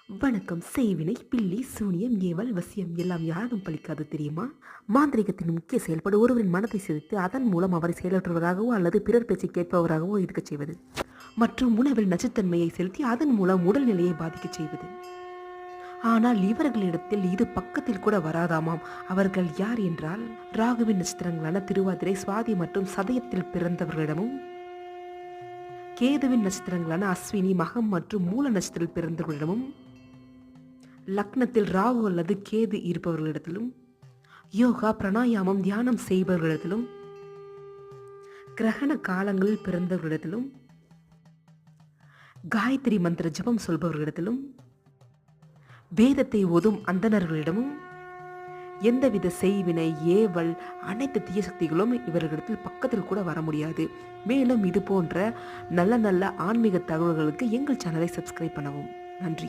வணக்கம். செய்வினை, பில்லி, சூனியம், ஏவல், வசியம் எல்லாம் யாரும் பலிக்காது தெரியுமா? மாந்திரிகத்தின் முக்கிய செயல்பாடு ஒருவரின் மனதை சிதைத்து அதன் மூலம் அவரை செயலற்றுவராகவோ அல்லது பிறர் பேச்சை கேட்பவராகவோ இருக்கச் செய்வது மற்றும் உணவில் நச்சுத்தன்மையை செலுத்தி அதன் மூலம் உடல்நிலையை பாதிக்கச் செய்வது. ஆனால் இவர்களிடத்தில் இது பக்கத்தில் கூட வராதாமாம். அவர்கள் யார் என்றால், ராகுவின் நட்சத்திரங்களான திருவாதிரை, சுவாதி மற்றும் சதயத்தில் பிறந்தவர்களிடமும், கேதுவின் நட்சத்திரங்களான அஸ்வினி, மகம் மற்றும் மூல நட்சத்திரத்தில் பிறந்தவர்களிடமும், லக்னத்தில் ராகு அல்லது கேது இருப்பவர்களிடத்திலும், யோகா, பிராணாயாமம், தியானம் செய்பவர்களிடத்திலும், கிரகண காலங்களில் பிறந்தவர்களிடத்திலும், காயத்ரி மந்திர ஜபம் சொல்பவர்களிடத்திலும், வேதத்தை ஓதும் அந்தணர்களிடமும், எந்தவித செய்வினை, ஏவல், அனைத்து தீய சக்திகளும் இவர்களிடத்தில் பக்கத்தில் கூட வர முடியாது. மேலும் இது போன்ற நல்ல நல்ல ஆன்மீக தகவல்களுக்கு எங்கள் சேனலை சப்ஸ்கிரைப் பண்ணவும். நன்றி.